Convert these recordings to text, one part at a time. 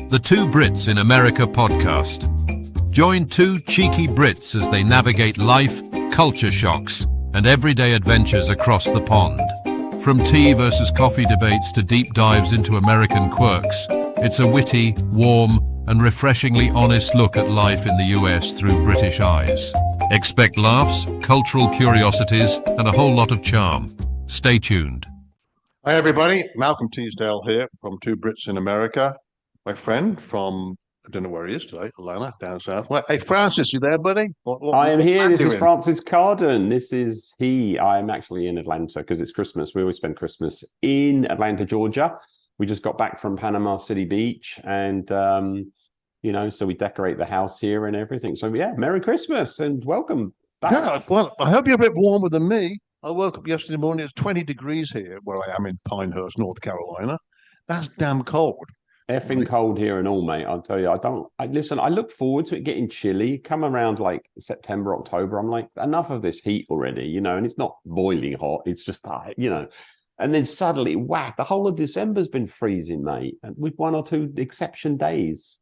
The Two Brits in America podcast. Join two cheeky Brits as they navigate life, culture shocks, and everyday adventures across the pond. From tea versus coffee debates to deep dives into American quirks, it's a witty, warm, and refreshingly honest look at life in the US through British eyes. Expect laughs, cultural curiosities, and a whole lot of charm. Stay tuned. Hi everybody, Malcolm Teasdale here from Two Brits in America. My friend from, I don't know where he is today, Atlanta, down south. Hey Francis, you there, buddy? I am here. This is Francis Carden. This is he. I am actually in Atlanta because it's Christmas. We always spend Christmas in Atlanta, Georgia. We just got back from Panama City Beach and, so we decorate the house here and everything. So yeah, Merry Christmas and welcome back. Yeah, well, I hope you're a bit warmer than me. I woke up yesterday morning, it's 20 degrees here where I am in Pinehurst, North Carolina. That's damn cold. Effing cold here and all, mate. I'll tell you, I look forward to it getting chilly. Come around like September, October, I'm like, enough of this heat already, and it's not boiling hot. It's just, and then suddenly, whack, the whole of December's been freezing, mate. And with one or two exception days.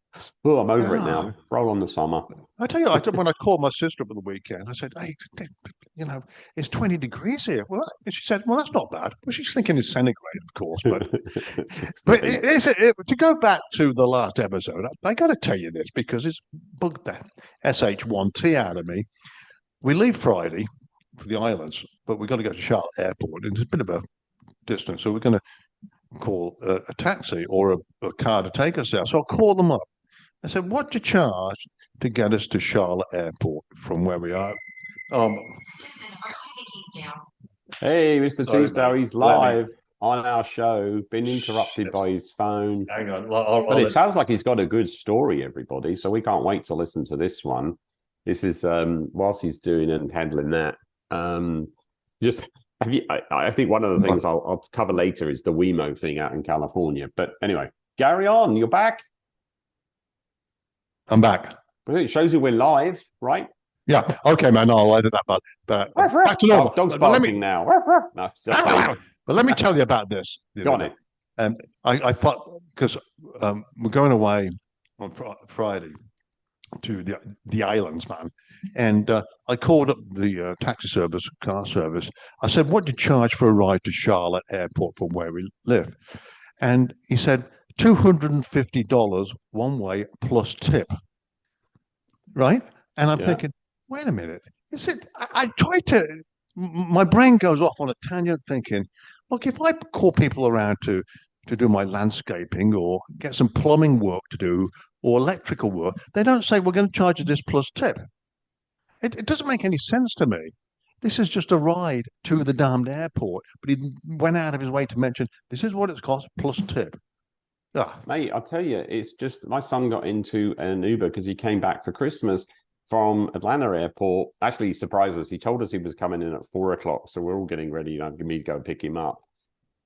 Oh, I'm over it now. Roll on the summer. I tell you, when I called my sister up on the weekend, I said, hey, it's 20 degrees here. Well, and she said, well, that's not bad. Well, she's thinking it's centigrade, of course. But to go back to the last episode, I got to tell you this because it's bugged the SH1T out of me. We leave Friday for the islands, but we've got to go to Charlotte Airport, and it's a bit of a distance. So we're going to call a taxi or a car to take us there. So I'll call them up. I said, what do you charge to get us to Charlotte Airport from where we are? Susan Teasdale. Hey, Mr. Teasdale, he's live on our show. Been interrupted by his phone. Hang on. But it sounds like he's got a good story, everybody. So we can't wait to listen to this one. This is whilst he's doing and handling that. I think one of the things I'll cover later is the Wemo thing out in California. But anyway, carry on. You're back. I'm back. It shows you we're live, right? Yeah. Okay, man. I'll edit that. But back to normal. Dog's barking now. No, but let me tell you about this. Got it. I thought because we're going away on Friday to the islands, man. And I called up the taxi service, car service. I said, what do you charge for a ride to Charlotte Airport from where we live? And he said, $250 one way plus tip. Right? And I'm thinking, wait a minute. Is it? I try to, my brain goes off on a tangent thinking, look, if I call people around to do my landscaping or get some plumbing work to do or electrical work, they don't say, we're going to charge you this plus tip. It doesn't make any sense to me. This is just a ride to the damned airport. But he went out of his way to mention, this is what it's cost plus tip. Mate, I'll tell you, it's just my son got into an Uber because he came back for Christmas from Atlanta Airport. Actually, he surprised us. He told us he was coming in at 4:00, so we're all getting ready. Me to go pick him up.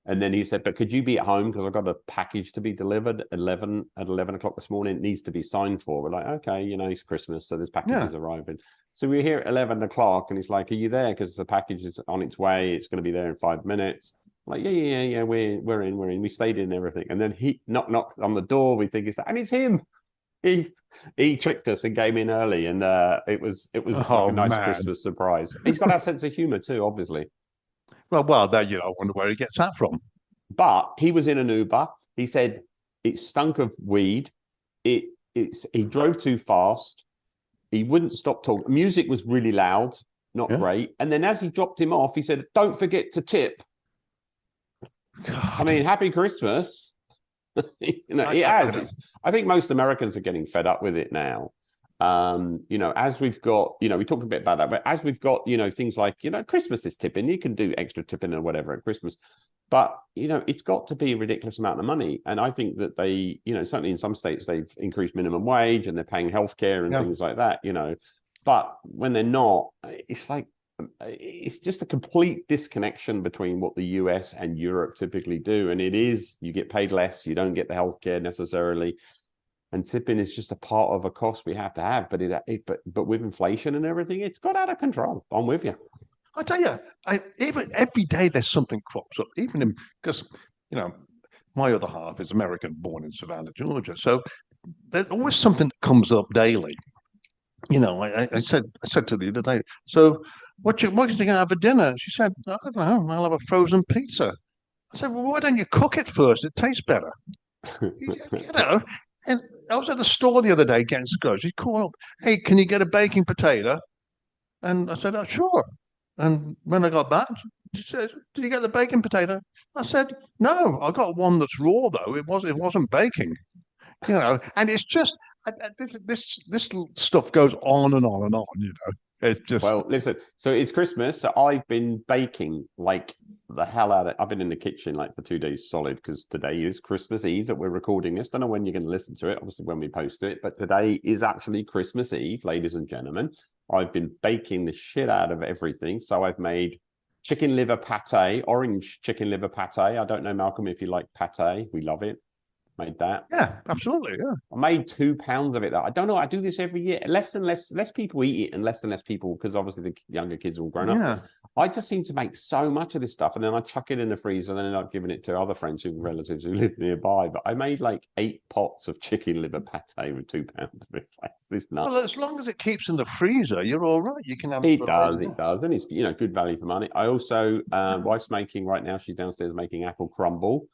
And then he said, "But could you be at home because I've got a package to be delivered at 11 o'clock this morning. It needs to be signed for." We're like, "Okay, it's Christmas, so this package is arriving." So we're here at 11 o'clock, and he's like, "Are you there? Because the package is on its way. It's going to be there in 5 minutes." Like, yeah, we're in. We stayed in and everything. And then he knocked on the door. We think and it's him. He tricked us and came in early, and it was like a nice Christmas surprise. He's got our sense of humor too, obviously. Well, that I wonder where he gets that from. But he was in an Uber. He said it stunk of weed. He drove too fast. He wouldn't stop talking. Music was really loud, not great. And then as he dropped him off, he said, "Don't forget to tip." God. I mean, happy Christmas. It has. I think most Americans are getting fed up with it now. As we've got, we talked a bit about that, but as we've got, things like, Christmas is tipping, you can do extra tipping or whatever at Christmas, but, it's got to be a ridiculous amount of money. And I think that they, certainly in some states, they've increased minimum wage and they're paying healthcare and things like that, but when they're not, it's like, it's just a complete disconnection between what the US and Europe typically do. And it is, you get paid less, you don't get the healthcare necessarily. And tipping is just a part of a cost we have to have. But with inflation and everything, it's got out of control. I'm with you. I tell you, even every day there's something crops up, because, my other half is American, born in Savannah, Georgia. So there's always something that comes up daily. I said to the other day, so what you going to have for dinner? She said, I don't know, I'll have a frozen pizza. I said, well, why don't you cook it first? It tastes better. you know. And I was at the store the other day getting groceries. He called up, hey, can you get a baking potato? And I said, oh, sure. And when I got back, she said, did you get the baking potato? I said, no, I got one that's raw though. It wasn't baking. And it's just this stuff goes on and on and on. It's just Well, listen, so it's Christmas. So I've been baking like the hell out of it. I've been in the kitchen like for 2 days solid because today is Christmas Eve that we're recording this. Don't know when you're going to listen to it, obviously when we post it, but today is actually Christmas Eve, ladies and gentlemen. I've been baking the shit out of everything. So I've made chicken liver pate, orange chicken liver pate. I don't know, Malcolm, if you like pate. We love it. Made that. Yeah, absolutely. Yeah. I made 2 pounds of it. I don't know. I do this every year. Less and less people eat it, and less people because obviously the younger kids are all grown up. I just seem to make so much of this stuff, and then I chuck it in the freezer, and then I'm giving it to other friends and relatives who live nearby. But I made like 8 pots of chicken liver pate with 2 pounds of it. This nuts. Well, as long as it keeps in the freezer, you're all right. You can have it. Does, and it's good value for money. I also wife's making right now. She's downstairs making apple crumble.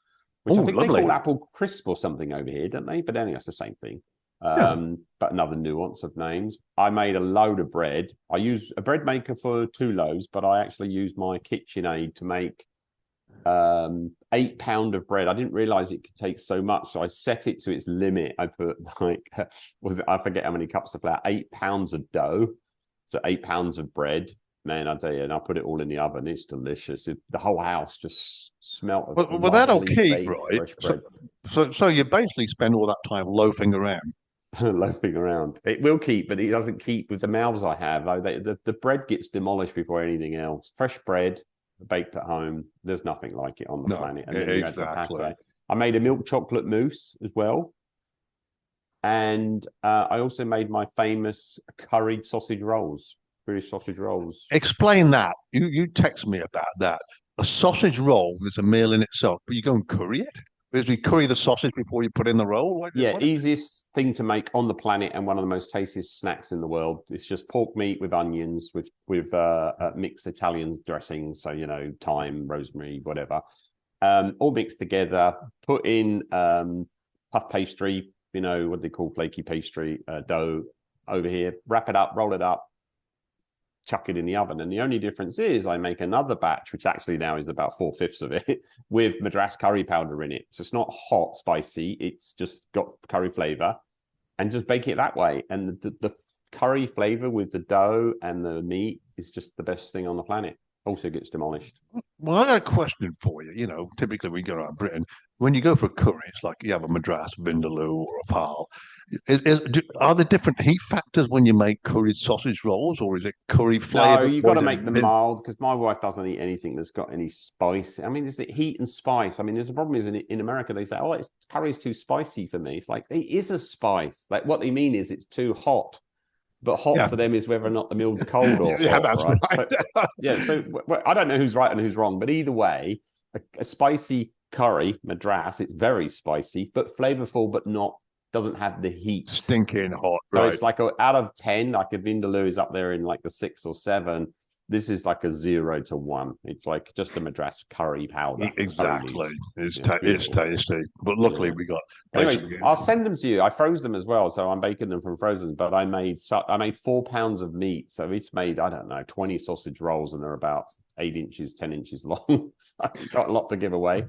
Which I think lovely. they call apple crisp or something over here, don't they? But anyway, it's the same thing. But another nuance of names. I made a load of bread. I use a bread maker for 2 loaves, but I actually used my KitchenAid to make 8 pound of bread. I didn't realize it could take so much, so I set it to its limit. I put like I forget how many cups of flour, 8 pounds of dough, so 8 pounds of bread. Man, I tell you, and I put it all in the oven. It's delicious. The whole house just smelt of well, that'll keep, fresh bread. So you basically spend all that time loafing around. Loafing around. It will keep, but it doesn't keep with the mouths I have. The bread gets demolished before anything else. Fresh bread, baked at home. There's nothing like it on the planet. And then exactly. I made a milk chocolate mousse as well. And I also made my famous curried sausage rolls. British sausage rolls. Explain that. You text me about that. A sausage roll is a meal in itself, but you go and curry it? Because we curry the sausage before you put in the roll? What easiest thing to make on the planet and one of the most tastiest snacks in the world. It's just pork meat with onions, with mixed Italian dressings. So, thyme, rosemary, whatever. All mixed together. Put in puff pastry, what they call flaky pastry, dough over here. Wrap it up, roll it up. Chuck it in the oven, and the only difference is I make another batch, which actually now is about 4/5 of it, with Madras curry powder in it. So it's not hot spicy; it's just got curry flavor, and just bake it that way. And the curry flavor with the dough and the meat is just the best thing on the planet. Also gets demolished. Well, I got a question for you. Typically we go around Britain. When you go for a curry, it's like you have a Madras, Vindaloo, or a Pal. Are there different heat factors when you make curried sausage rolls, or is it curry flavor? No, you've got to make them mild because my wife doesn't eat anything that's got any spice. I mean, there's the heat and spice. I mean, there's a problem is in America they say, "Oh, curry's too spicy for me." It's like it is a spice. Like what they mean is it's too hot. But hot to them is whether or not the meal's cold or hot, that's right? So I don't know who's right and who's wrong, but either way, a spicy curry, Madras, it's very spicy, but flavorful, but doesn't have the heat. Stinking hot, so right? It's like out of 10, like a Vindaloo is up there in like the 6 or 7. This is like a 0 to 1. It's like just a Madras curry powder. Exactly. It's tasty. But luckily we got... Anyway, I'll send them to you. I froze them as well, so I'm baking them from frozen. But I made 4 pounds of meat. So it's made, I don't know, 20 sausage rolls, and they're about 8 inches, 10 inches long. I've got a lot to give away.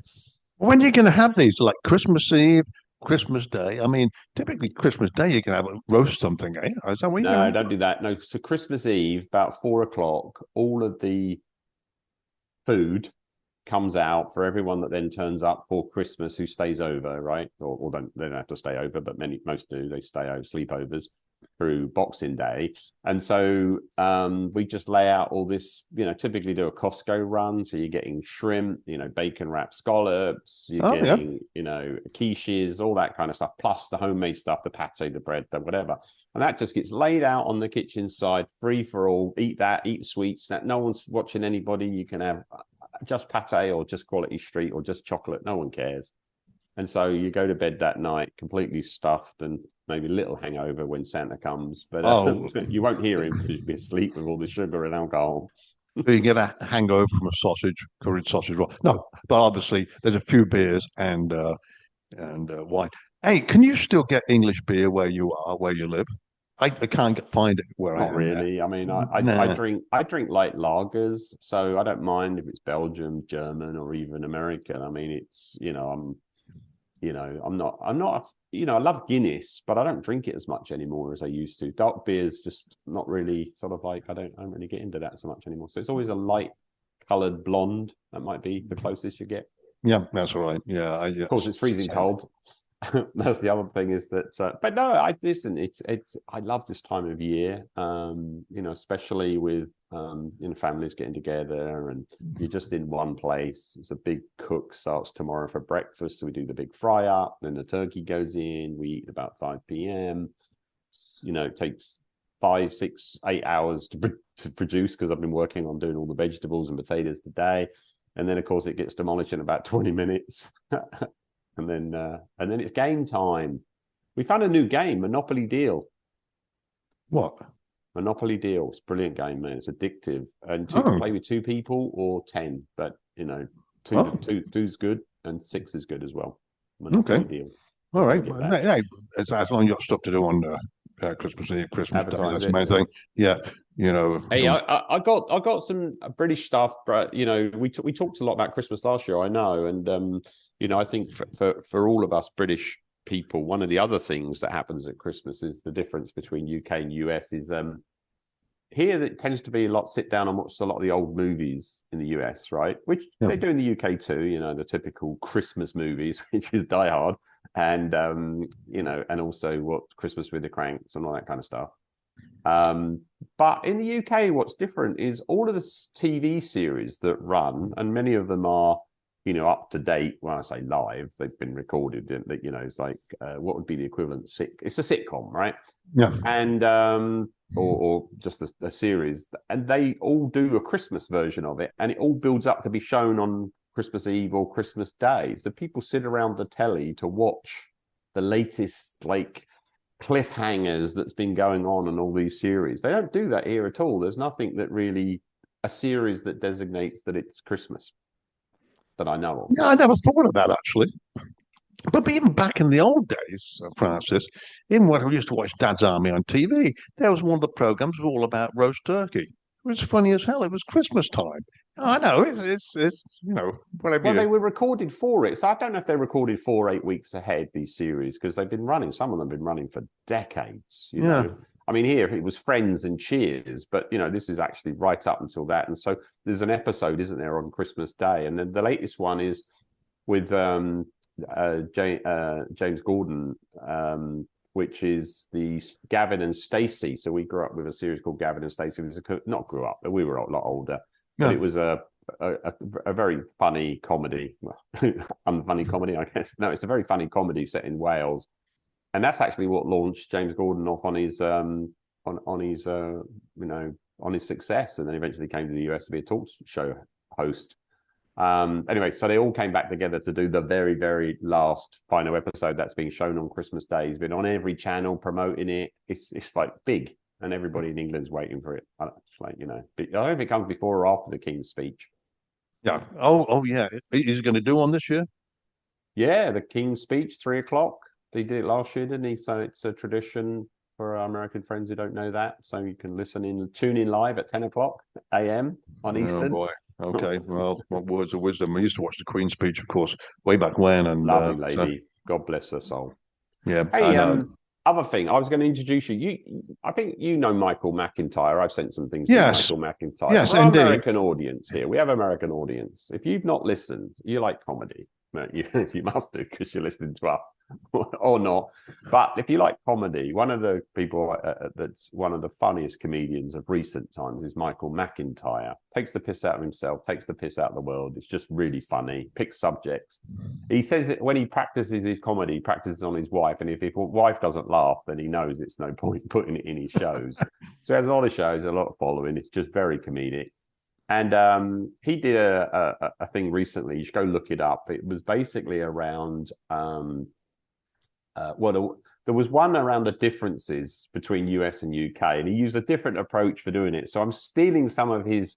When are you going to have these? Like Christmas Eve, Christmas Day? I mean, typically Christmas Day you can have a roast something, eh? Is that what you're No, don't do that. No, so Christmas Eve, about 4 o'clock, all of the food comes out for everyone that then turns up for Christmas who stays over, right? Or they don't have to stay over, but most do. They stay over, sleepovers through Boxing Day. And so we just lay out all this, typically do a Costco run. So you're getting shrimp, bacon wrapped scallops, you're getting, quiches, all that kind of stuff, plus the homemade stuff, the pate, the bread, the whatever. And that just gets laid out on the kitchen side, free for all. Eat that, eat sweets. No one's watching anybody. You can have just pate or just quality street or just chocolate. No one cares. And so you go to bed that night completely stuffed and maybe a little hangover when Santa comes, but you won't hear him because you'll be asleep with all the sugar and alcohol. So you get a hangover from a curried sausage roll. No, but obviously there's a few beers and wine. Hey, can you still get English beer where you live? I can't find it where I Not am really. I mean, I Nah. drink light lagers, so I don't mind if it's Belgium, German, or even American. I mean, it's I'm not I love Guinness, but I don't drink it as much anymore as I used to. Dark beer's just not really sort of like I don't really get into that so much anymore. So it's always a light coloured blonde. That might be the closest you get. Yeah, that's right. Yeah, of course it's freezing cold. That's the other thing is that but no, I listen, it's I love this time of year, especially with families getting together and you're just in one place. It's a big cook starts tomorrow for breakfast, so we do the big fry up, then the turkey goes in, we eat about 5 p.m. It takes 5, 6, 8 hours to produce because I've been working on doing all the vegetables and potatoes today, and then of course it gets demolished in about 20 minutes. And then it's game time. We found a new game, Monopoly Deal. What? Monopoly Deal. It's a brilliant game, man. It's addictive. And play with 2 people or 10. But, two's good and 6 is good as well. Monopoly Deal. All right. Hey, as long as you got stuff to do on Christmas Eve, Christmas Day, that's the main thing. Yeah. Hey, I got some British stuff, but we talked a lot about Christmas last year, I know, and I think for all of us British people, one of the other things that happens at Christmas is the difference between UK and US is here it tends to be a lot sit down and watch a lot of the old movies in the US, right? Which they do in the UK too, the typical Christmas movies, which is Die Hard, and and also what Christmas with the Cranks and all that kind of stuff. But in the UK, what's different is all of the TV series that run, and many of them are, up to date. When I say live, they've been recorded. It's like what would be the equivalent? It's a sitcom, right? Yeah. And or just a series, and they all do a Christmas version of it, and it all builds up to be shown on Christmas Eve or Christmas Day. So people sit around the telly to watch the latest cliffhangers that's been going on in all these series. They don't do that here at all. There's nothing that really a series that designates that it's Christmas that I know of. Yeah, I never thought of that actually. But even back in the old days, Francis, even when we used to watch Dad's Army on TV, there was one of the programs all about roast turkey. It was funny as hell. It was Christmas time. I know it's whatever. Well, they were recorded for it, so I don't know if they're recorded 4 or 8 weeks ahead. These series because they've been running. Some of them have been running for decades. You know? I mean, here it was Friends and Cheers, but this is actually right up until that. And so there's an episode, isn't there, on Christmas Day, and then the latest one is with James Gordon, which is the Gavin and Stacey. So we grew up with a series called Gavin and Stacey. It was not grew up, but we were a lot older. But it was a very funny comedy, unfunny comedy, I guess. No, it's a very funny comedy set in Wales, and that's actually what launched James Gordon off on his success, and then eventually came to the US to be a talk show host. Anyway, so they all came back together to do the very, very last final episode that's being shown on Christmas Day. He's been on every channel promoting it. It's like big, and everybody in England's waiting for it. I don't know if it comes before or after the King's speech. Yeah. Oh, yeah. He's going to do one this year. Yeah, the King's speech, 3:00. They did it last year, didn't he? So it's a tradition for our American friends who don't know that. So you can tune in live at 10:00 a.m. on Eastern. Oh boy. Okay. Well, words of wisdom. I used to watch the Queen's speech, of course, way back when. And lovely lady. God bless her soul. Yeah. Hey, other thing, I was going to introduce you. I think you know Michael Macintyre. I've sent some things to Michael Macintyre. Yes, for our indeed. American audience here. We have American audience. If you've not listened, you like comedy. You must do because you're listening to us or not. But if you like comedy, one of the people that's one of the funniest comedians of recent times is Michael Macintyre. Takes the piss out of himself, takes the piss out of the world. It's just really funny. Picks subjects. He says that when he practices his comedy, he practices on his wife. And if his wife doesn't laugh, then he knows it's no point putting it in his shows. So he has a lot of shows, a lot of following. It's just very comedic. And he did a thing recently. You should go look it up. It was basically around there was one around the differences between US and UK, and he used a different approach for doing it. So I'm stealing some of his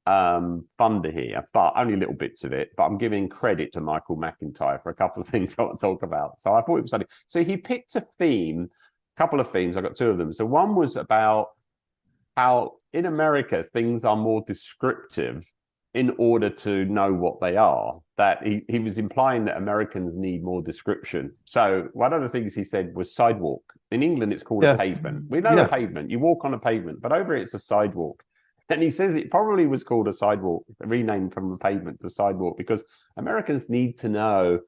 thunder here, but only little bits of it. But I'm giving credit to Michael Macintyre for a couple of things I want to talk about. So I thought it was funny. So he picked a theme, a couple of themes. I got two of them. So one was about how in America things are more descriptive in order to know what they are. That he was implying that Americans need more description. So one of the things he said was sidewalk. In England, it's called a pavement. We know a pavement. You walk on a pavement, but over it's a sidewalk. And he says it probably was called a sidewalk, renamed from a pavement to a sidewalk, because Americans need to know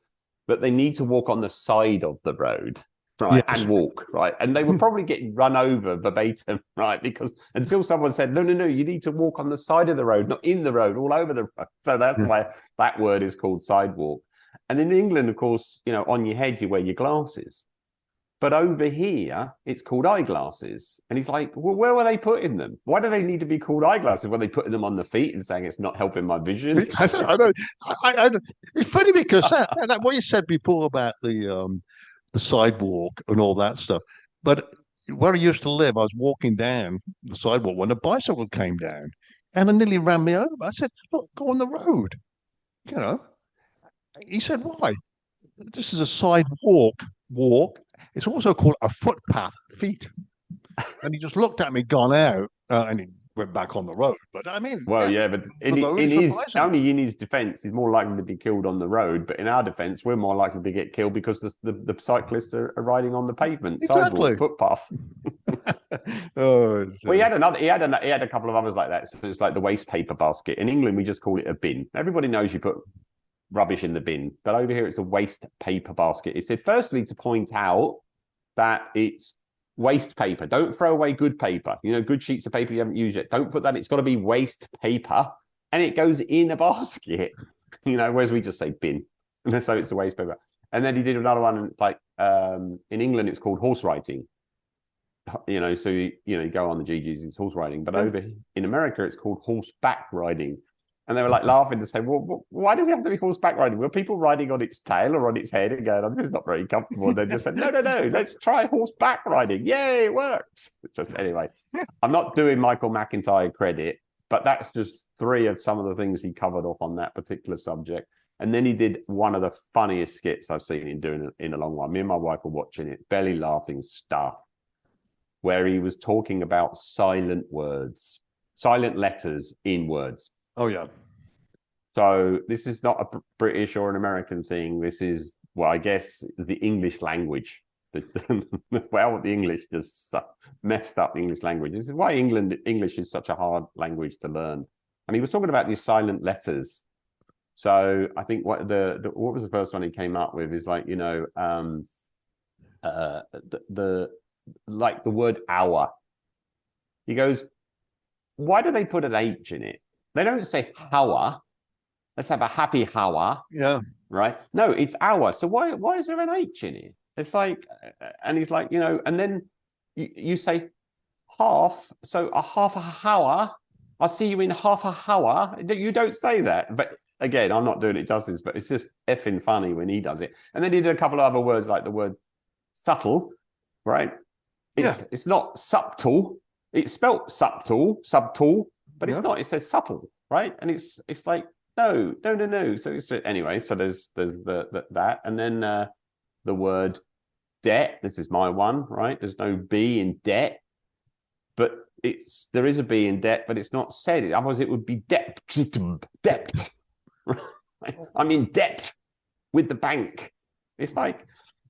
that they need to walk on the side of the road, right, and walk, right? And they were probably getting run over verbatim, right? Because until someone said, no, you need to walk on the side of the road, not in the road, all over the road. So that's why that word is called sidewalk. And in England, of course, on your head, you wear your glasses. But over here, it's called eyeglasses. And he's like, well, where were they putting them? Why do they need to be called eyeglasses? Were they putting them on the feet and saying it's not helping my vision? I know. It's funny because that what you said before about the sidewalk and all that stuff. But where I used to live, I was walking down the sidewalk when a bicycle came down and it nearly ran me over. I said, look, go on the road. He said, why? This is a sidewalk. It's also called a footpath, feet. And he just looked at me, gone out, and he went back on the road. But I mean, well, but in his defence, he's more likely to be killed on the road. But in our defence, we're more likely to get killed because the cyclists are riding on the pavement, sidewalk, footpath. Well, he had a couple of others like that. So it's like the waste paper basket. In England, we just call it a bin. Everybody knows you put rubbish in the bin, but over here it's a waste paper basket. It said firstly to point out that it's waste paper. Don't throw away good paper. Good sheets of paper you haven't used yet. Don't put that. It's got to be waste paper, and it goes in a basket. Whereas we just say bin, and so it's the waste paper. And then he did another one like in England it's called horse riding. So you go on the GGs, it's horse riding, but over in America it's called horseback riding. And they were like laughing to say, well, why does it have to be horseback riding? Were people riding on its tail or on its head and going, I'm just not very comfortable? And they just said, no, let's try horseback riding. Yay, it works. Anyway, I'm not doing Michael Macintyre credit, but that's just three of some of the things he covered off on that particular subject. And then he did one of the funniest skits I've seen him doing in a long while. Me and my wife were watching it, belly laughing stuff, where he was talking about silent words, silent letters in words. Oh, yeah. So this is not a British or an American thing. This is, I guess, the English language. The English just messed up the English language. This is why English is such a hard language to learn. And he was talking about these silent letters. So I think what was the first one he came up with is like, like the word hour. He goes, why do they put an H in it? They don't say hour. Let's have a happy hour. Yeah. Right? No, it's hour. So why is there an H in it? It's like, and he's like, and then you say half. So a half a hour. I'll see you in half a hour. You don't say that. But again, I'm not doing it justice, but it's just effing funny when he does it. And then he did a couple of other words like the word subtle, right? It's not subtle. It's spelt subtle, but it's not. It says subtle, right? And it's like, no. So it's anyway. So there's that, and then the word debt. This is my one, right? There's no B in debt, but there is a B in debt, but it's not said. Otherwise, it would be debt. I'm in debt with the bank. It's like,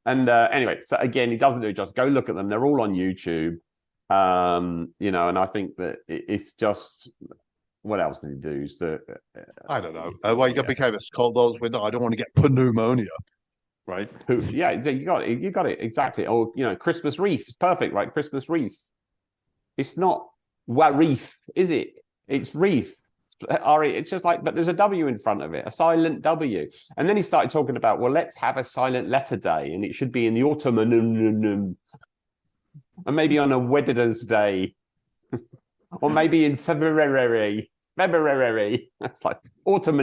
and anyway. So again, he doesn't do it. Just go look at them. They're all on YouTube. And I think that it's just. What else did he do? I don't know. Well, you got to be careful. It's called those with. I don't want to get pneumonia, right? Yeah, you got it. You got it exactly. Or Christmas wreath. It's perfect, right? Christmas wreath. It's not warif, is it? It's wreath. It's just like, but there's a W in front of it, a silent W. And then he started talking about, well, let's have a silent letter day, and it should be in the autumn, and maybe on a Wednesday, or maybe in February. February. That's like autumn.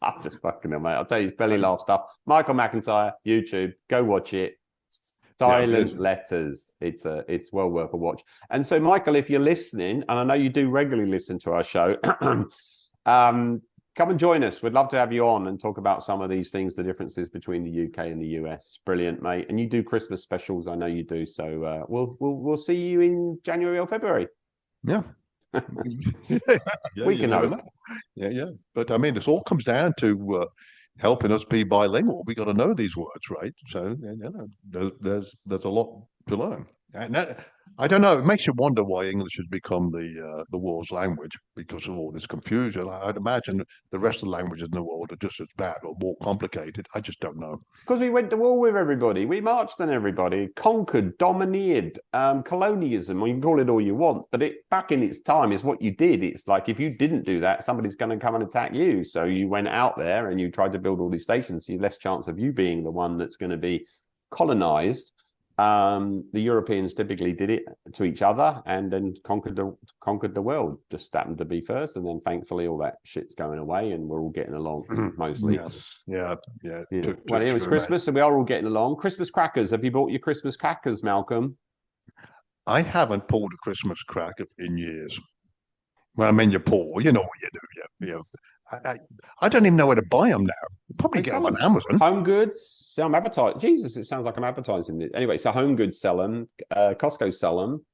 I'm just fucking him, mate. I'll tell you, belly laugh stuff. Michael Macintyre, YouTube. Go watch it. Silent Letters. It's well worth a watch. And so, Michael, if you're listening, and I know you do regularly listen to our show, come and join us. We'd love to have you on and talk about some of these things, the differences between the UK and the US. Brilliant, mate. And you do Christmas specials, I know you do. So we'll see you in January or February. Yeah. We can hope. Yeah. But I mean, this all comes down to helping us be bilingual. We got to know these words, right? So there's a lot to learn. And I don't know. It makes you wonder why English has become the world's language because of all this confusion. I'd imagine the rest of the languages in the world are just as bad or more complicated. I just don't know. Because we went to war with everybody. We marched on everybody, conquered, domineered, colonialism. Well, you can call it all you want, but back in its time is what you did. It's like if you didn't do that, somebody's going to come and attack you. So you went out there and you tried to build all these stations. So you have less chance of you being the one that's going to be colonized. The Europeans typically did it to each other and then conquered the world. Just happened to be first, and then thankfully all that shit's going away, and we're all getting along mostly. Yeah. Well, it was Christmas, so we are all getting along. Christmas crackers. Have you bought your Christmas crackers, Malcolm? I haven't pulled a Christmas cracker in years. Well, I mean, you pull. You know what you do. Yeah. I don't even know where to buy them now. Probably get them on Amazon. Home Goods, I'm advertising. Jesus, it sounds like I'm advertising it. Anyway, so Home Goods sell them. Costco sell them.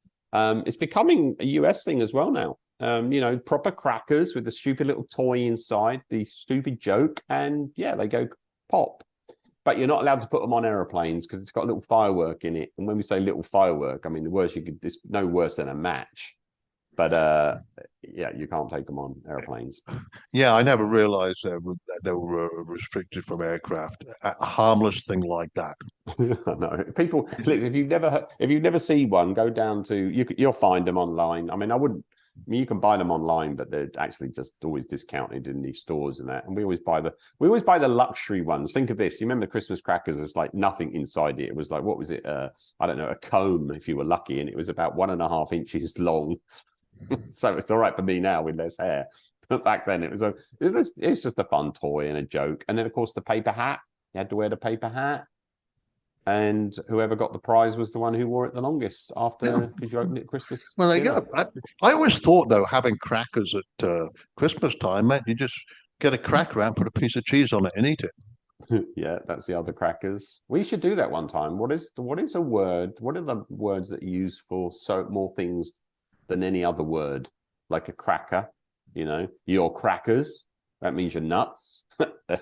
It's becoming a US thing as well now. Proper crackers with the stupid little toy inside, the stupid joke, and yeah, they go pop. But you're not allowed to put them on aeroplanes because it's got a little firework in it. And when we say little firework, I mean the worst it's no worse than a match. But you can't take them on airplanes. Yeah, I never realized they were restricted from aircraft. A harmless thing like that. No, people. Look, if you've never seen one, go down to you'll find them online. I mean, you can buy them online, but they're actually just always discounted in these stores and that. And we always buy the luxury ones. Think of this. You remember the Christmas crackers? There's like nothing inside it. It was like, what was it? I don't know, a comb if you were lucky, and it was about 1.5 inches long. So it's all right for me now with less hair, but back then it's just a fun toy and a joke. And then of course the paper hat, you had to wear the paper hat, and whoever got the prize was the one who wore it the longest after, because you opened it at Christmas. Well, there you go. I always thought though, having crackers at Christmas time meant you just get a cracker out, put a piece of cheese on it, and eat it. Yeah, that's the other crackers. We should do that one time. What is a word? What are the words that you use for more things than any other word? Like a cracker, your crackers, that means you're nuts.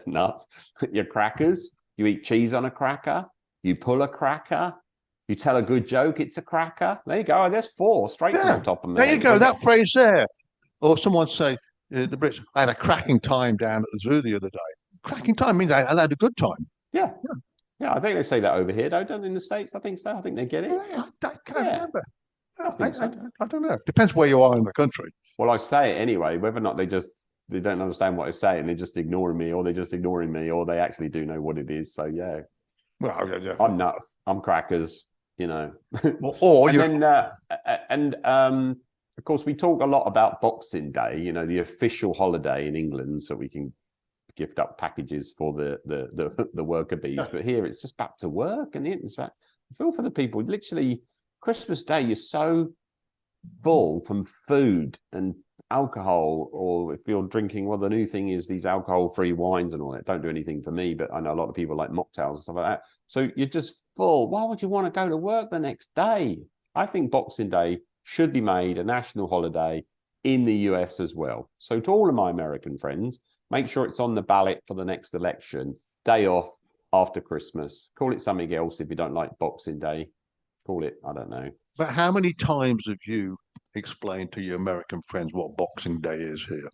Nuts. Your crackers, you eat cheese on a cracker, you pull a cracker, you tell a good joke, it's a cracker. There you go. There's 4 straight from the top of me. There you go. That phrase there. Or someone say, the Brits, I had a cracking time down at the zoo the other day. Cracking time means I had a good time. Yeah, I think they say that over here, don't in the States? I think so. I think they get it. Yeah, I can't remember. I don't know. Depends where you are in the country. Well, I say it anyway. Whether or not they don't understand what I say and they're just ignoring me, or they actually do know what it is. So yeah. Well, yeah. I'm nuts. I'm crackers. Of course, we talk a lot about Boxing Day. The official holiday in England, so we can gift up packages for the worker bees. Yeah. But here it's just back to work, and it's like, I feel for the people. Literally, Christmas Day, you're so full from food and alcohol, or if you're drinking, well, the new thing is these alcohol-free wines and all that. Don't do anything for me, but I know a lot of people like mocktails and stuff like that. So you're just full. Why would you want to go to work the next day? I think Boxing Day should be made a national holiday in the US as well. So to all of my American friends, make sure it's on the ballot for the next election. Day off after Christmas. Call it something else if you don't like Boxing Day. Call it, I don't know. But how many times have you explained to your American friends what Boxing Day is here?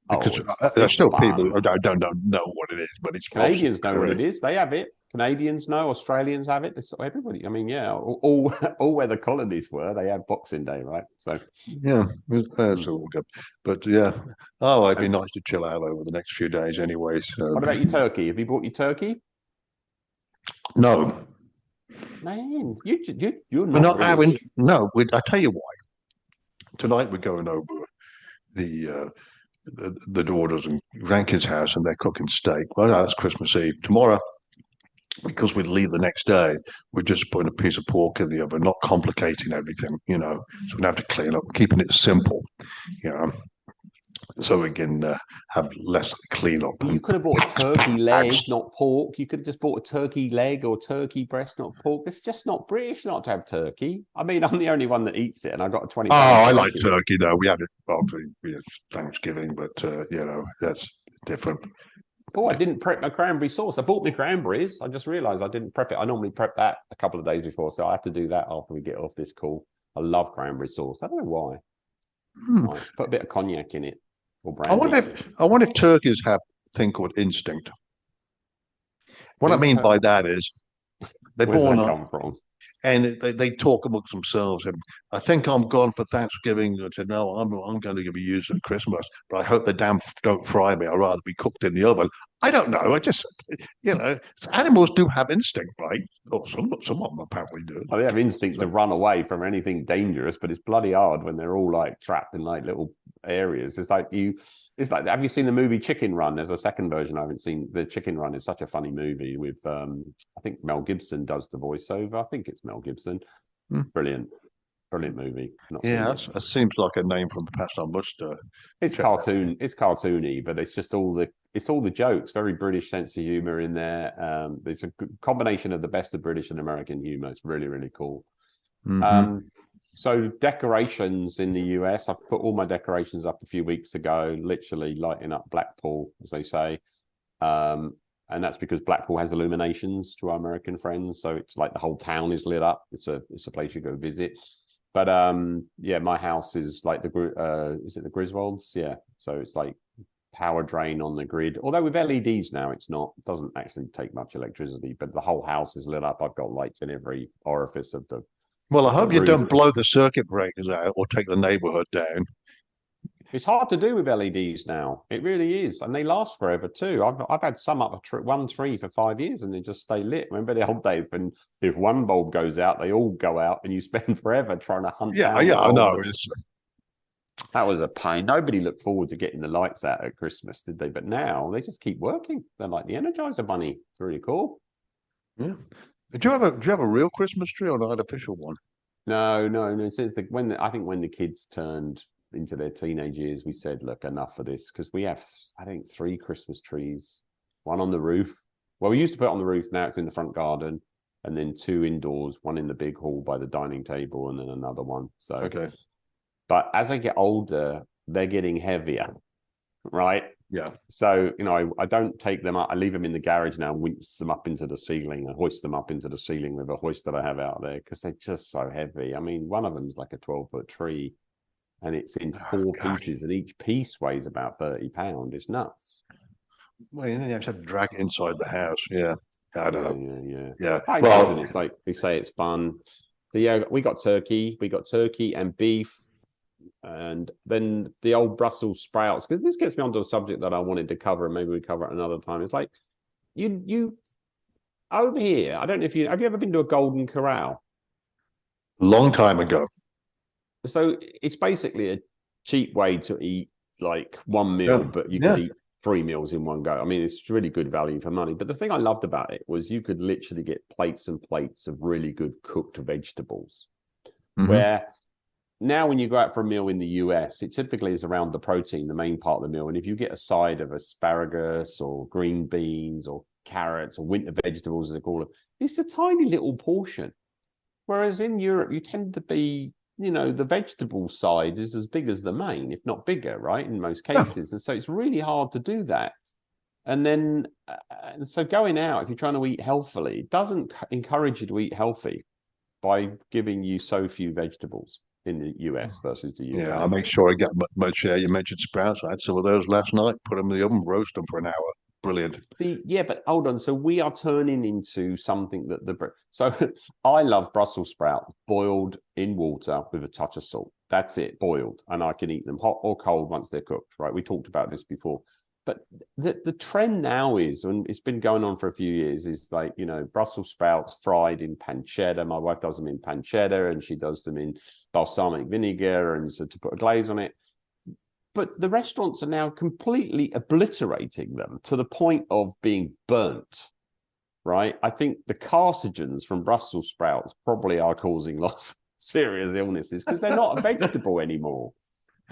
Because there's still people who don't know what it is, but it's Canadians know what it is. They have it. Canadians know. Australians have it. It's everybody. I mean, yeah, all where the colonies were, they had Boxing Day, right? So yeah, that's all good. But yeah, it'd be nice to chill out over the next few days, anyway. So. What about your turkey? Have you bought your turkey? No. Man, you're not having. No, I tell you why. Tonight we're going over the daughters and grandkids' house, and they're cooking steak. Well, no, that's Christmas Eve. Tomorrow, because we leave the next day, we're just putting a piece of pork in the oven, not complicating everything, So we don't have to clean up, keeping it simple, so we can have less clean up. You could have bought a turkey leg, not pork. You could have just bought a turkey leg or turkey breast, not pork. It's just not British not to have turkey. I mean, I'm the only one that eats it, and I got a 20. Oh, I like turkey though. We had it obviously Thanksgiving, but that's different. Oh, I didn't prep my cranberry sauce. I bought my cranberries. I just realised I didn't prep it. I normally prep that a couple of days before, so I have to do that after we get off this call. I love cranberry sauce. I don't know why. Nice. Put a bit of cognac in it. I wonder if turkeys have a thing called instinct. What I mean by that is they're born come from? And they talk amongst themselves. And I think I'm gone for Thanksgiving. I said, no, I'm going to be used at Christmas, but I hope the damn don't fry me. I'd rather be cooked in the oven. I don't know. I just, animals do have instinct, right? Or some of them apparently do. Well, they have instinct to run away from anything dangerous, but it's bloody hard when they're all like trapped in like little areas. It's like, have you seen the movie Chicken Run? There's a second version I haven't seen. The Chicken Run is such a funny movie with, I think Mel Gibson does the voiceover. I think it's Mel Gibson. Brilliant movie. That seems like a name from the past. I must. It's cartoon. It's cartoony, but it's just all the jokes. Very British sense of humor in there. There's a combination of the best of British and American humor. It's really, really cool. So decorations in the US, I've put all my decorations up a few weeks ago, literally lighting up Blackpool, as they say. And that's because Blackpool has illuminations to our American friends. So it's like the whole town is lit up. It's a place you go visit. But my house is like is it the Griswolds? Yeah. So it's like power drain on the grid. Although with LEDs now, it doesn't actually take much electricity, but the whole house is lit up. I've got lights in every orifice of the. Well, I hope you don't blow the circuit breakers out or take the neighborhood down. It's hard to do with LEDs now. It really is. And they last forever too. I've had some up one tree for 5 years and they just stay lit. Remember the old days when if one bulb goes out, they all go out and you spend forever trying to hunt down. Yeah, I know. That was a pain. Nobody looked forward to getting the lights out at Christmas, did they? But now they just keep working. They're like the Energizer Bunny. It's really cool. Yeah. Do you have a real Christmas tree or an artificial one? No. Since when the kids turned into their teenage years, we said, look, enough of this, because we have, I think, 3 Christmas trees, one on the roof. Well, we used to put it on the roof. Now it's in the front garden, and then 2 indoors, one in the big hall by the dining table, and then another one. So, okay. But as I get older, they're getting heavier, right? Yeah. So, I don't take them up. I leave them in the garage now and winch them up into the ceiling. I hoist them up into the ceiling with a hoist that I have out there because they're just so heavy. I mean, one of them's like a 12-foot tree and it's in 4 pieces and each piece weighs about 30 pounds. It's nuts. Well, you have to drag it inside the house. Yeah. I don't know. Yeah. Well, it's like they say it's fun. So, yeah, we got turkey and beef. And then the old Brussels sprouts, because this gets me onto a subject that I wanted to cover, and maybe we cover it another time. It's like you over here. I don't know if have you ever been to a Golden Corral? Long time ago. So it's basically a cheap way to eat like one meal, but you could eat 3 meals in one go. I mean, it's really good value for money. But the thing I loved about it was you could literally get plates and plates of really good cooked vegetables, where now, when you go out for a meal in the US, it typically is around the protein, the main part of the meal. And if you get a side of asparagus or green beans or carrots or winter vegetables, as they call them, it's a tiny little portion. Whereas in Europe, you tend to be, the vegetable side is as big as the main, if not bigger, right? In most cases. And so it's really hard to do that. And then, so going out, if you're trying to eat healthily, it doesn't encourage you to eat healthy by giving you so few vegetables in the US versus the UK. Yeah, I make sure I get much. You mentioned sprouts. I had some of those last night. Put them in the oven, roast them for an hour. Brilliant. Yeah, but hold on. So we are turning into something that so I love Brussels sprouts boiled in water with a touch of salt. That's it, boiled, and I can eat them hot or cold once they're cooked. Right? We talked about this before. But the trend now is, and it's been going on for a few years, is like, Brussels sprouts fried in pancetta. My wife does them in pancetta and she does them in balsamic vinegar and so to put a glaze on it. But the restaurants are now completely obliterating them to the point of being burnt, right? I think the carcinogens from Brussels sprouts probably are causing lots of serious illnesses because they're not a vegetable anymore.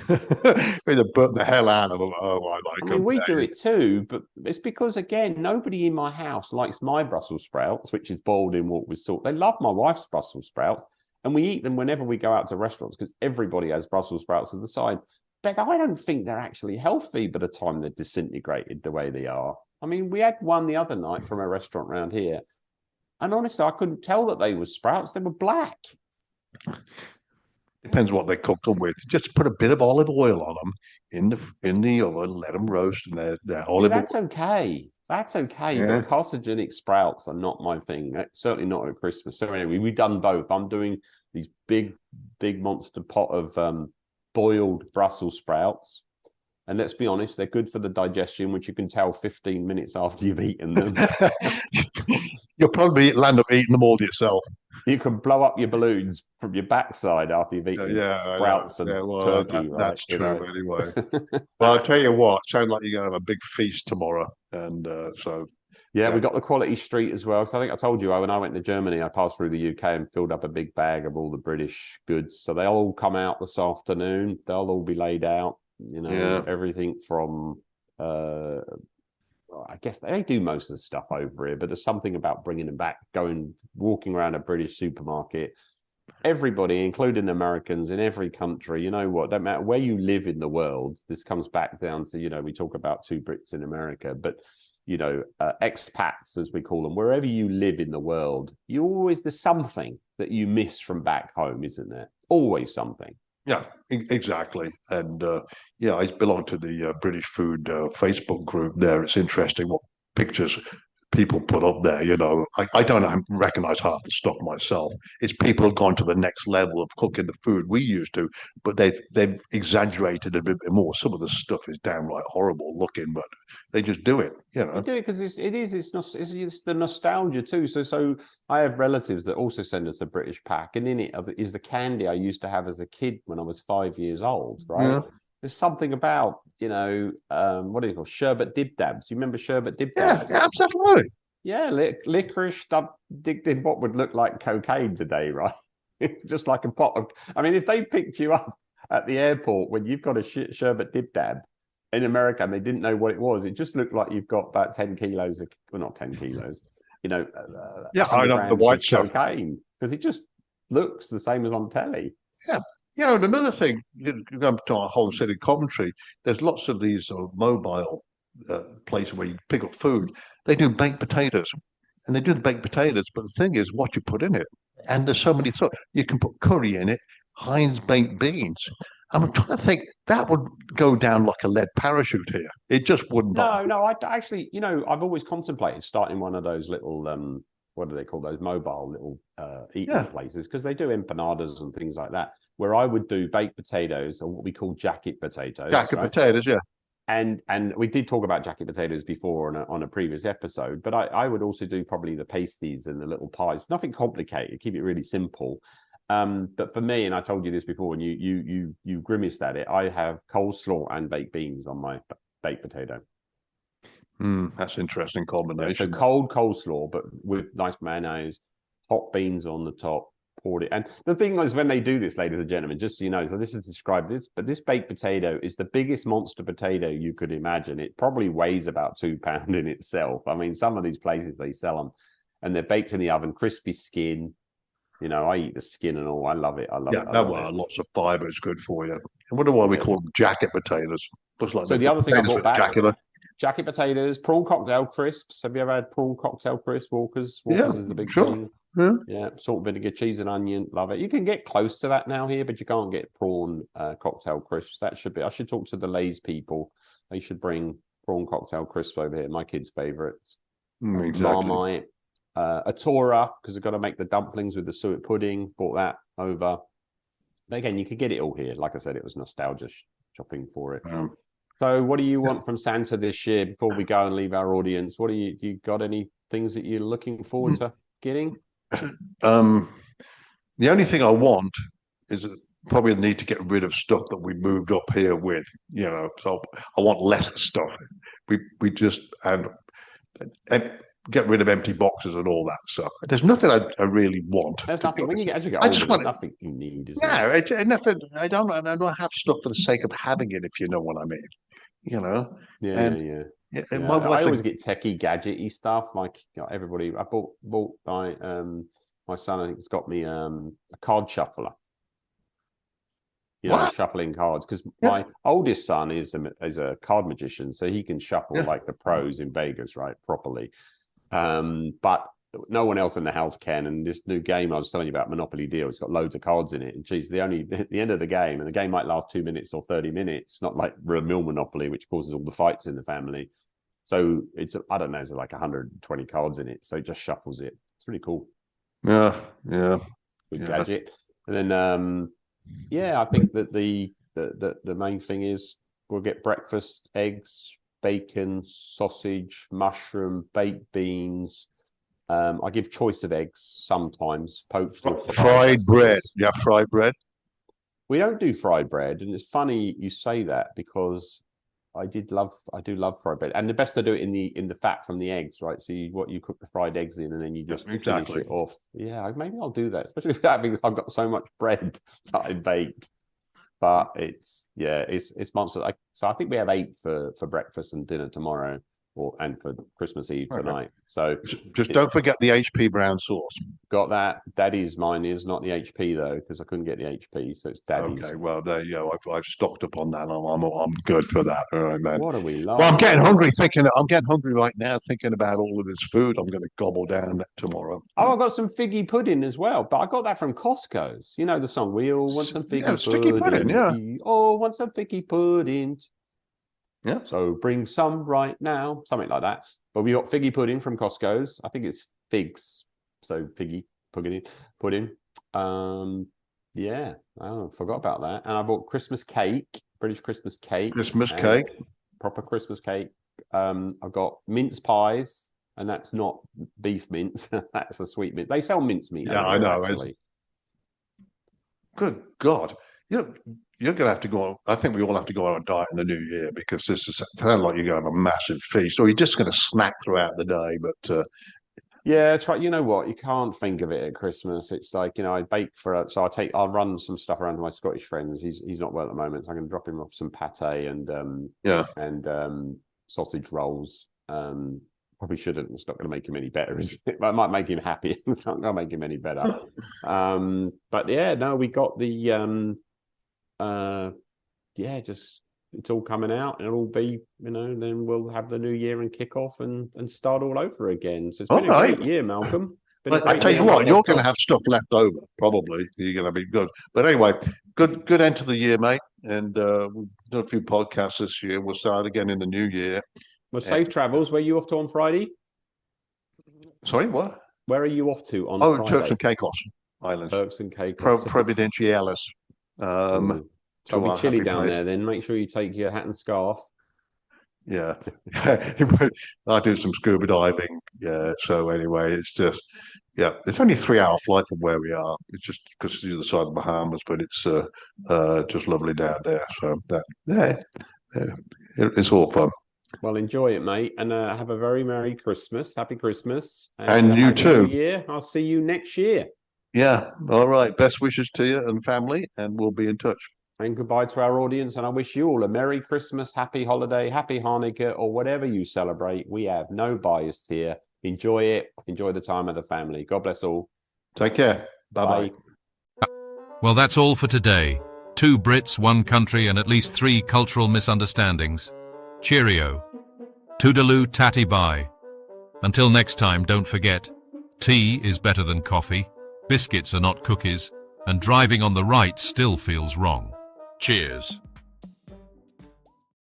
We'd have burnt the hell out of them. Oh, I like I them. mean, we do it too, but it's because, again, nobody in my house likes my Brussels sprouts, which is boiled in what with salt. They love my wife's Brussels sprouts, and we eat them whenever we go out to restaurants because everybody has Brussels sprouts at the side. But I don't think they're actually healthy by the time they're disintegrated the way they are. I mean, we had one the other night from a restaurant around here, and honestly, I couldn't tell that they were sprouts. They were black. Depends what they cook them with. Just put a bit of olive oil on them in the oven, let them roast, and they're olive oil. That's okay. That's okay. Yeah. But carcinogenic sprouts are not my thing. Certainly not at Christmas. So anyway, we've done both. I'm doing these big monster pot of boiled Brussels sprouts. And let's be honest, they're good for the digestion, which you can tell 15 minutes after you've eaten them. You'll probably land up eating them all yourself. You can blow up your balloons from your backside after you've eaten sprouts and turkey. That's right? true anyway. Well, I'll tell you what, sounds like you're going to have a big feast tomorrow. And Yeah, we got the quality street as well. So I think I told you, when I went to Germany, I passed through the UK and filled up a big bag of all the British goods. So they'll all come out this afternoon. They'll all be laid out. Everything from I guess they do most of the stuff over here, but there's something about bringing them back, walking around a British supermarket. Everybody, including Americans in every country, you know what, don't matter where you live in the world, this comes back down to, we talk about two Brits in America, but, expats, as we call them, wherever you live in the world, there's something that you miss from back home, isn't there? Always something. Yeah, exactly. And I belong to the British Food Facebook group there. It's interesting what pictures people put up there. I don't recognize half the stuff myself. It's people have gone to the next level of cooking the food we used to, but they've exaggerated a bit more. Some of the stuff is downright horrible looking, but they just do it. They do it because it's the nostalgia too. So I have relatives that also send us a British pack, and in it is the candy I used to have as a kid when I was 5 years old. Right. Yeah. There's something about, what do you call sherbet dib dabs? You remember sherbet dib dabs? Yeah, absolutely. Yeah, licorice dipped in what would look like cocaine today, right? Just like a pot of. I mean, if they picked you up at the airport when you've got a sherbet dib dab in America and they didn't know what it was, it just looked like you've got about 10 kilos of, well, not 10 kilos, I know the white stuff. Cocaine, because it just looks the same as on telly. Yeah. And another thing, going to our home city Coventry, there's lots of these mobile places where you pick up food. They do baked potatoes, and they do the baked potatoes, but the thing is what you put in it. And there's so many thoughts. You can put curry in it, Heinz baked beans. I'm trying to think, that would go down like a lead parachute here. It just wouldn't. No, I actually, I've always contemplated starting one of those little, what do they call those, mobile little eating places, because they do empanadas and things like that, where I would do baked potatoes, or what we call jacket potatoes. Potatoes, yeah. And we did talk about jacket potatoes before on a previous episode, but I would also do probably the pasties and the little pies. Nothing complicated, keep it really simple. But for me, and I told you this before, and you grimaced at it, I have coleslaw and baked beans on my baked potato. That's an interesting combination. So cold coleslaw, but with nice mayonnaise, hot beans on the top, poured it. And the thing is, when they do this, ladies and gentlemen, just so you know, so this is described this, but this baked potato is the biggest monster potato you could imagine. It probably weighs about 2 pounds in itself. I mean, some of these places, they sell them, and they're baked in the oven, crispy skin. I eat the skin and all. I love it. Lots of fibre is good for you. I wonder why we call them jacket potatoes. Looks like so the other thing I brought back, jacket potatoes, prawn cocktail crisps. Have you ever had prawn cocktail crisps, Walker's? Walker's is the big thing. Yeah, salt and vinegar, cheese and onion. Love it. You can get close to that now here, but you can't get prawn cocktail crisps. That should be. I should talk to the Lay's people. They should bring prawn cocktail crisps over here. My kids' favourites. Exactly. Marmite. A Tora, because I've got to make the dumplings with the suet pudding. Bought that over. But again, you could get it all here. Like I said, it was nostalgia shopping for it. So what do you want from Santa this year before we go and leave our audience? Do you got any things that you're looking forward to getting? The only thing I want is probably need to get rid of stuff that we moved up here with. So I want less stuff. We just and get rid of empty boxes and all that stuff. There's nothing I really want. There's nothing when you get as you get I older. just There's want nothing you need, is no, there? it's nothing. I don't have stuff for the sake of having it, if you know what I mean. Yeah, and yeah. and Yeah, I wife always get techie, gadgety stuff. Like everybody, I bought my son. I think has got me a card shuffler. What? Shuffling cards because Yeah. my oldest son is a card magician, so he can shuffle Yeah. like the pros in Vegas, right, properly. But no one else in the house can. And this new game I was telling you about, Monopoly Deal, it's got loads of cards in it. And geez, at the end of the game, and the game might last 2 minutes or 30 minutes, not like real Monopoly, which causes all the fights in the family. So I don't know, there's like 120 cards in it. So it just shuffles it. It's really cool. Yeah. Good gadget. And then I think that the main thing is we'll get breakfast, eggs, bacon, sausage, mushroom, baked beans. I give choice of eggs sometimes, poached or Fried bread. Yeah, fried bread. We don't do fried bread, and it's funny you say that because I do love fried bread, and the best to do it in the fat from the eggs, right? So you cook the fried eggs in, and then you just finish it off. Yeah, maybe I'll do that, especially because I've got so much bread that I baked. But it's monster. So I think we have 8 for breakfast and dinner tomorrow, and for Christmas Eve tonight. So just don't forget the HP brown sauce. Got that. Mine is not the HP though, because I couldn't get the HP, so it's Daddy's. Okay, well there you go. I've stocked up on that. I'm good for that. All right, man. What are we like? Well, I'm getting hungry right now thinking about all of this food I'm going to gobble down tomorrow. Oh, I got some figgy pudding as well, but I got that from Costco's. You know the song, "We all want some figgy pudding." Sticky pudding, yeah. We all want some figgy pudding. Yeah. So bring some right now, something like that. But we got figgy pudding from Costco's. I think it's figs, so figgy pudding. Yeah, I forgot about that. And I bought Christmas cake, British Christmas cake. Proper Christmas cake. I've got mince pies, and that's not beef mince. That's a sweet mince. They sell mince meat. Yeah, I know. Actually. Good God. You're going to have to go on. I think we all have to go on a diet in the new year because this sounds like you're going to have a massive feast, or you're just going to snack throughout the day. But yeah, try. You know what? You can't think of it at Christmas. It's like I bake so I'll run some stuff around to my Scottish friends. He's not well at the moment, so I'm going to drop him off some pate and sausage rolls. Probably shouldn't. It's not going to make him any better, is it? But it might make him happy. It's not going to make him any better. But yeah, no, we got the just it's all coming out, and it'll be then we'll have the new year and kick off and start all over again. So it's been a great year, Malcolm. I tell you what, you're going to have stuff left over. Probably you're going to be good. But anyway, good end to the year, mate. And we've done a few podcasts this year. We'll start again in the new year. Well, safe travels. Where are you off to on Friday? Sorry, what? Where are you off to on Friday? Turks and Caicos Islands. Turks and Caicos. Providenciales. So it'll be chilly down there. Then make sure you take your hat and scarf. Yeah, I do some scuba diving. Yeah. So anyway, it's just it's only a 3-hour flight from where we are. It's just because it's the other side of the Bahamas, but it's just lovely down there. So it's all fun. Well, enjoy it, mate, and have a very Merry Christmas. Happy Christmas. And you too. Yeah, I'll see you next year. Yeah. All right. Best wishes to you and family, and we'll be in touch. And goodbye to our audience. And I wish you all a Merry Christmas, Happy Holiday, Happy Hanukkah, or whatever you celebrate. We have no bias here. Enjoy it. Enjoy the time of the family. God bless all. Take care. Bye-bye. Well, that's all for today. 2 Brits, 1 country, and at least 3 cultural misunderstandings. Cheerio. Toodaloo tatty bye. Until next time, don't forget, tea is better than coffee, biscuits are not cookies, and driving on the right still feels wrong. Cheers.